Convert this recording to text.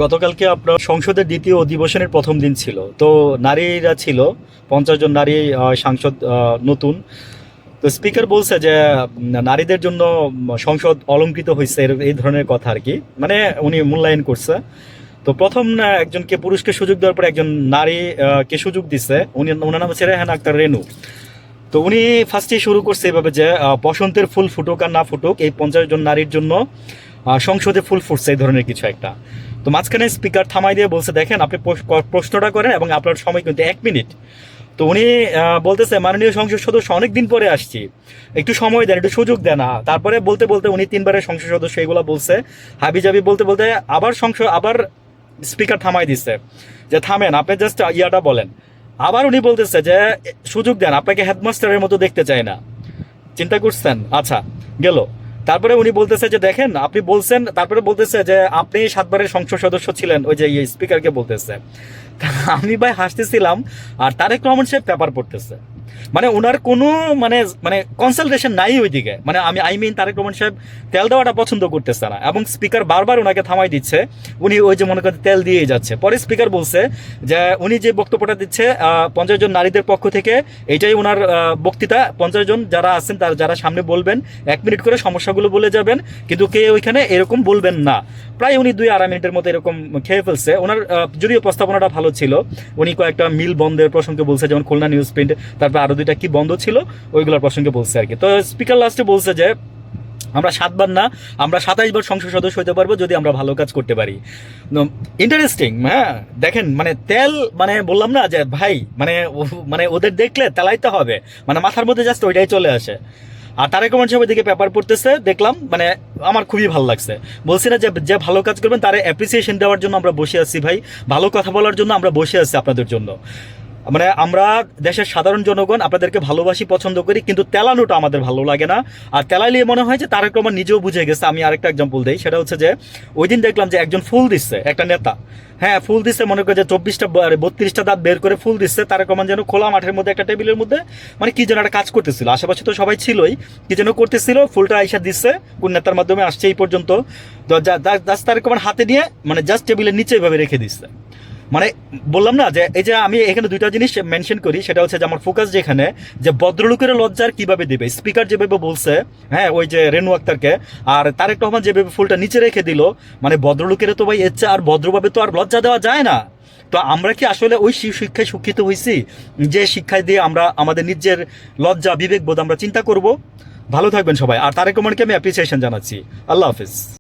গতকালকে আপনার সংসদের দ্বিতীয় অধিবেশনের প্রথম দিন ছিল, তো নারীরা ছিল 50 জন নারী সাংসদ নতুন। তো স্পিকার বলছে যে নারীদের জন্য সংসদ অলংকৃত হয়েছে, এই ধরনের কথা আর কি, মানে উনি মূল্যায়ন করছে। তো প্রথম একজনকে পুরুষকে সুযোগ দেওয়ার পর একজন নারী কে সুযোগ দিচ্ছে, ওনার নাম হচ্ছে রেহানা আক্তার রেনু। তো উনি ফার্স্টেই শুরু করছে এভাবে যে বসন্তের ফুল ফুটুক আর না ফুটুক, এই 50 জন নারীর জন্য সংসদে ফুল ফুটছে, এই ধরনের কিছু একটা। তো মাঝখানে স্পিকার থামাই দিয়ে বলছে, দেখেন আপনি প্রশ্নটা করেন এবং আপনার সময় কিন্তু 1 মিনিট। তো উনি বলতেছে, মাননীয় সংসদ সদস্য অনেক দিন পরে আসছি, একটু সময় দেন, একটু সুযোগ দেন। তারপরে বলতে বলতে উনি 3বারের সংসদ সদস্য এগুলো বলছে, হাবি জাবি বলতে বলতে আবার স্পিকার থামাই দিচ্ছে যে থামেন, আপনি জাস্ট ইয়াটা বলেন। আবার উনি বলতেছে যে সুযোগ দেন, আপনাকে হেডমাস্টারের মতো দেখতে চাই না। চিন্তা করছেন? আচ্ছা, গেল। তারপরে উনি বলতেছে যে দেখেন আপনি বলছেন, তারপরে বলতেছে যে আপনি 7বারের সংসদ সদস্য ছিলেন, ওই যে স্পিকারকে বলতেছে। আমি ভাই হাসতেছিলাম, আর তারেক রহমান সাহেব পেপার পড়তেছে। মানে ওনার কোনো মানে মানে কনসালটেশন নাই ওইদিকে, মানে আই মিন তারেক রহমান সাহেব তেল দেওয়াটা পছন্দ করতেছে না, এবং স্পিকার বারবার ওনাকে থামাই দিচ্ছে। উনি ওই যে মনে করেন তেল দিয়েই যাচ্ছে। পরে স্পিকার বলছে যে উনি যে বক্তব্যটা দিচ্ছে 50 জন নারীদের পক্ষ থেকে, এটাই ওনার বক্তৃতা। 50 জন যারা আছেন যারা সামনে বলবেন, 1 মিনিট করে সমস্যাগুলো বলে যাবেন, কিন্তু কে ওইখানে এরকম বলবেন না। প্রায় উনি 2-2.5 মিনিটের মতো এরকম খেয়ে ফেলছে। ওনার যদিও প্রস্তাবনাটা ভালো ছিল, উনি কয়েকটা মিল বন্ধের প্রসঙ্গে বলছে, যেমন খুলনা নিউজ প্রিন্ট, তারপর আরো 2টা কি বন্ধ ছিল ওইগুলোর প্রসঙ্গে বলছে আর কি। তো স্পিকার লাস্টে বলছে যে আমরা 7বার না, আমরা 27বার সংসদ সদস্য হতে পারবো যদি আমরা ভালো কাজ করতে পারি। ইন্টারেস্টিং। হ্যাঁ, দেখেন মানে তেল, মানে বললাম না যে ভাই, মানে ওদের দেখলে তেলাইতে হবে, মানে মাথার মধ্যে জাস্ট ওইটাই চলে আসে। আর তারেক রহমান সাহেব দিকে পেপার পড়তেছে দেখলাম, মানে আমার খুবই ভালো লাগছে। বলছি না যে যে ভালো কাজ করবেন তারে অ্যাপ্রিসিয়েশন দেওয়ার জন্য আমরা বসে আছি ভাই, ভালো কথা বলার জন্য আমরা বসে আছি আপনাদের জন্য। মানে আমরা দেশের সাধারণ জনগণ আপনাদেরকে ভালোবাসি, পছন্দ করি, কিন্তু তেলানোটা আমাদের ভালো লাগে না। আর তেলাইলে মনে হয় যে তারেক রহমান নিজেও বুঝে গেছে। আমি আরেকটা এক্সাম্পল দিই, সেটা হচ্ছে যে ওই দিন দেখলাম যে একজন ফুল দিচ্ছে, একটা নেতা, হ্যাঁ ফুল দিচ্ছে, মনে করে যে 24টা 32টা দাঁত বের করে ফুল দিচ্ছে। তারেক রহমান যেন খোলা মাঠের মধ্যে একটা টেবিলের মধ্যে মানে কি যেন একটা কাজ করতেছিল, আশেপাশে তো সবাই ছিলই, কি যেন করতেছিল, ফুলটা আইসা দিচ্ছে, কোন নেতার মাধ্যমে আসছে এই পর্যন্ত। তো জাস্ট তারেক রহমান হাতে নিয়ে মানে জাস্ট টেবিলের নিচে এভাবে রেখে দিচ্ছে। মানে বললাম না যে এই যে আমি এখানে 2টা জিনিস মেনশন করি, সেটা হচ্ছে যে আমার ফোকাস যেখানে, যে ভদ্রলোকের লজ্জার কিভাবে দেবে। স্পিকার যেভাবে বলছে, হ্যাঁ ওই যে রেনু আক্তারকে, আর তারেক রহমান যেভাবে ফুলটা নিচে রেখে দিল, মানে ভদ্রলোকের তো ভাই এর চেয়ে আর ভদ্রভাবে তো আর লজ্জা দেওয়া যায় না। তো আমরা কি আসলে ওই শিক্ষায় শিক্ষিত হয়েছি, যে শিক্ষায় দিয়ে আমরা আমাদের নিজের লজ্জা বিবেক বোধ আমরা চিন্তা করব? ভালো থাকবেন সবাই, আর তারেক রহমানকে আমি অ্যাপ্রিসিয়েশন জানাচ্ছি। আল্লাহ হাফিজ।